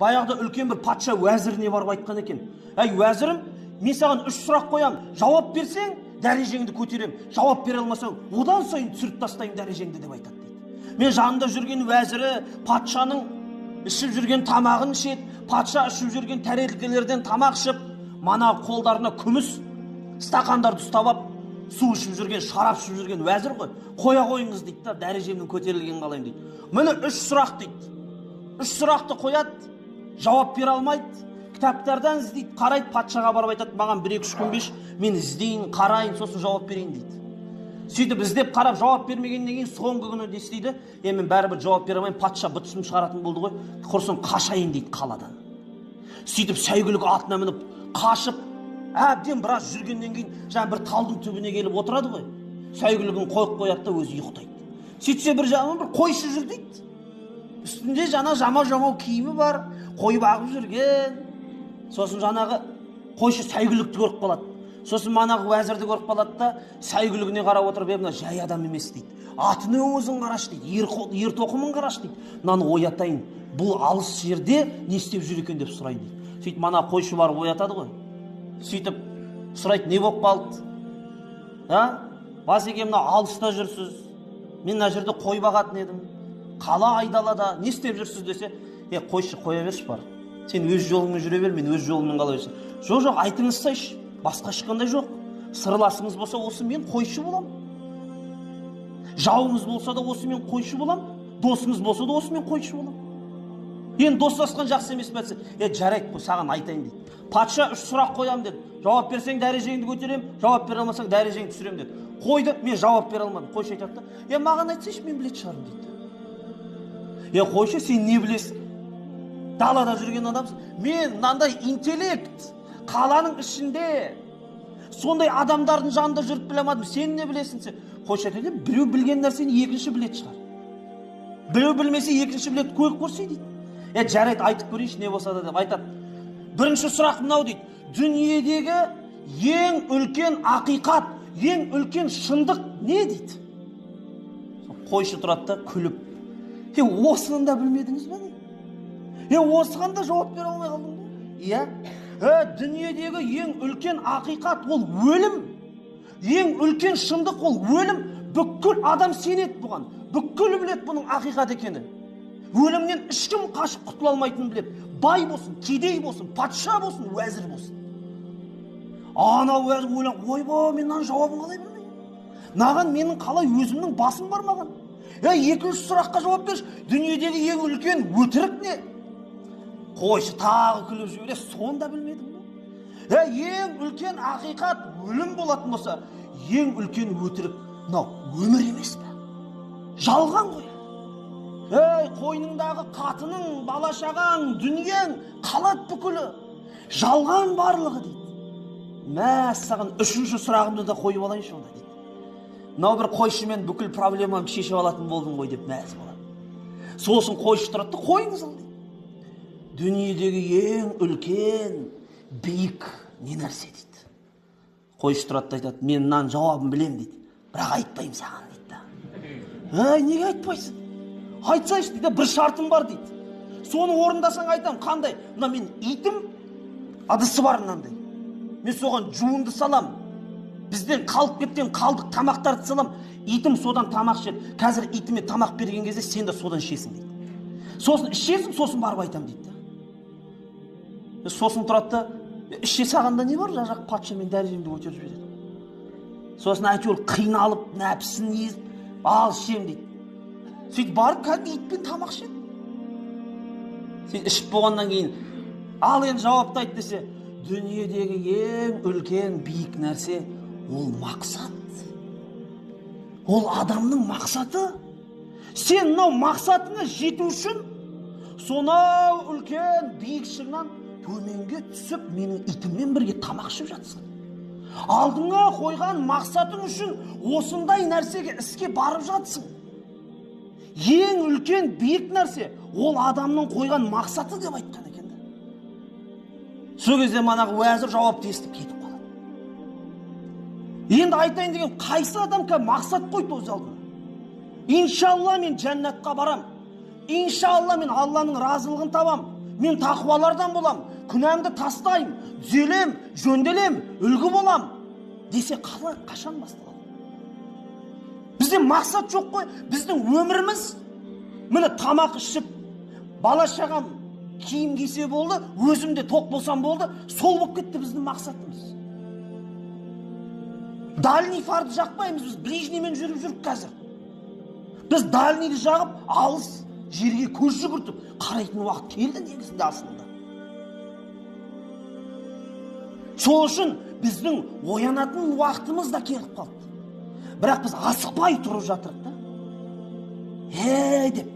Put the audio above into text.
Баяғыда үлкен бір патша уәзіріне барып айтқан екен: әй уәзірім, мен саған 3 сұрақ қоям, жауап берсең дәрежеңді көтерем, жауап бере алмасаң одан сайын түсіріп тастаймын дәрежеңді деп айтады дейді. Мен жанында жүрген уәзірі патшаның ішіп жүрген тамағын ішеді, патша ішіп жүрген тәрелкелерден тамақ ішіп, мана қолдарына күміс стақандарды ұстап алып су ішіп жүрген, шарап ішіп жүрген уәзір ғой. Қоя қойыңыз дейді да, дәрежемнің көтерілгенін қалаймын дейді. Міне 3 сұрақ дейді. 3 сұрақты қояды, жауап бере алмайды. Кітаптардан іздейді, қарайды, патшаға барып айтады: маған 1-2 күн беш, мен іздейін, қарайын, сосын жауап берейін дейді. Сөйтіп іздеп қарап жауап бермегеннен кейін соңғы күні не істейді? Мен бәрібір жауап бере алмаймын, патша бытысын шығаратын болды ғой, құрсын қашайын дейді қаладан. Сөйтіп сәйгүлік атына мініп қашып, әбден біраз жүргеннен кейін жаңа бір талдың түбіне келіп отырады ғой. Сәйгүлігін қойып қояды да өзі ұйықтайды. Сөйтсе бір жағынан бір қойшы жүр дейді. Үстінде жаңа жамау киімі бар, қой бағып жүрген. Сосын жаңағы қойшы сәйгүлікті көріп қалады. Сосын манағы уәзірді көріп қалады да, сәйгүлігіне қарап отырып: мына жай адам емес дейді. Атының өзін қараш дейді, ер тоқымын қараш дейді. Мынаны оятайын, бұл алыс жерде не істеп жүр екен деп сұрайын дейді. Сөйтіп мана қойшы барып оятады ғой. Сөйтіп сұрайды: не болып қалды? Басеке, мына алыста жүрсіз, мен мына жерде қой бағатын едім, қала айдалада, не істеп жүрсіз десе: қойшы, қоя берші бар, сен өз жолыңмен жүре бер, мен өз жолыммен қала берсем. Жоқ, айтыңызсайшы, басқа ешқандай жоқ. Сырласыңыз болса осы мен қойшы болам, жауыңыз болса да осы мен қойшы болам, досыңыз болса да осы мен қойшы болам. Енді достасқан жақсы емес пе? Жарайды, саған айтайын дейді. Патша 3 сұрақ қоям деді. Жауап берсең дәрежеңді көтерем, жауап бере алмасаң дәрежеңді түсірем деді. Қойды, мен жауап бере алмадым. Қойшы айтады да: маған айтсайшы, мен білетін шығармын дейді. Қойшы, сен не білесің? Далада жүрген адамсың. Мен мынандай интеллект, қаланың ішінде сондай адамдардың жанында жүріп біле алмадым. Сен не білесің? Қойшы айтады: біреу білген нәрсені екінші білетін шығар. Біреу білмесе екінші біледі, көріп көрсе дейді. Жарайды, айтып көрейінші, не болса да деп айтады. Бірінші сұрақ мынау дейді: дүниедегі ең үлкен ақиқат, ең үлкен шындық не дейді? Қойшы тұрады да күліп: осыны да білмедіңіз бе? Осыған да жауап бере алмай қалдың ба? Дүниедегі ең үлкен ақиқат ол өлім. Ең үлкен шындық ол өлім. Бүкіл адам сенеді бұған. Бүкіл біледі бұның ақиқат екені. Өлімнен ешкім қашып құтыла алмайтынын біледі. Бай болсын, кедей болсын, патша болсын, уәзір болсын. Ана уәзір ойлап: ойбай, мен мынаның жауабын қалай білмеймін? Маған менің қалай өзімнің басым бар маған? Екінші сұраққа жауап берші. Дүниедегі ең үлкен өтірік не? Қойшы тағы күліп жібере: сонда білмедім бе? Ең үлкен ақиқат өлім болатын болса, ең үлкен өтірік мынау өмір емес пе? Жалған ғой. Қойныңдағы қатының, балашағаң, дүниең қалады бүкілі. Жалған барлығы дейді. Саған 3-ші сұрағымды да қойып алайыншы онда дейді. Мынау бір қойшымен бүкіл проблемамды шешіп алатын болдың ғой деп мәз болады. Сосын қойшы тұрады: қойыңыз ал дейді. Дүниедегі ең үлкен биік не нәрсе дейді. Қойшы тұрады да айтады: мен мынаның жауабын білем дейді, бірақ айтпаймын саған дейді. Неге айтпайсың? Айтсайшы дейді. Бір шартым бар дейді. Соны орындасаң айтам. Қандай? Мына мен итім, ыдысы бар мынандай. Мен соған жуынды салам. Бізден қалып кеткен қалдық тамақтарды салам. Итім содан тамақ ішеді. Қазір итіме тамақ берген кезде сен де содан ішесің дейді. Сосын ішесің, сосын барып айтам дейді. Сосын тұрады да: іше, сағанда не бар? Жақ патша мен дәрежемді көтеріп жібереді. Сосын әйтеуір қиналып, нәпсін езіп, ал ішем дейді. Сөйтіп барып кәдімгі итпен тамақ ішеді. Сөйтіп ішіп болғаннан кейін: ал енді жауапты айт десе: дүниедегі ең үлкен биік нәрсе ол мақсат. Ол адамның мақсаты. Сен мынау мақсатыңа жету үшін сонау үлкен биік шыңнан төменге түсіп менің итіммен бірге тамақ ішіп жатсың. Алдыңа қойған мақсатың үшін осындай нәрсеге іске барып жатсың. Ең үлкен биік нәрсе ол адамның қойған мақсаты деп айтқан екен. Сол кезде манағы уәзір жауапты естіп кетіп қалады. Енді айтайын деген, қайсы адам мақсат қойды өз алдына? Иншалла мен жәннатқа барам. Иншалла мен Алланың разылығын табам. мен тақуалардан болам, күнәмді тастайым, түзелем, жөнделем, үлгі болам десе қашан басталады? Бізде мақсат жоқ қой. Біздің өміріміз міне тамақ ішіп, бала шағам киім кисе болды, өзім де тоқ болсам болды, сол болып кетті біздің мақсатымыз. Дальний фарды жақпаймыз, біз ближниймен жүріп қазір. Біз дальнийді жағып, алыс жерге көз жүгіртіп қарайтын уақыт келді негізінде асылында. Сол үшін біздің оянатын уақытымыз да келіп қалды. Бірақ біз асықпай тұрып жатырық та. Деп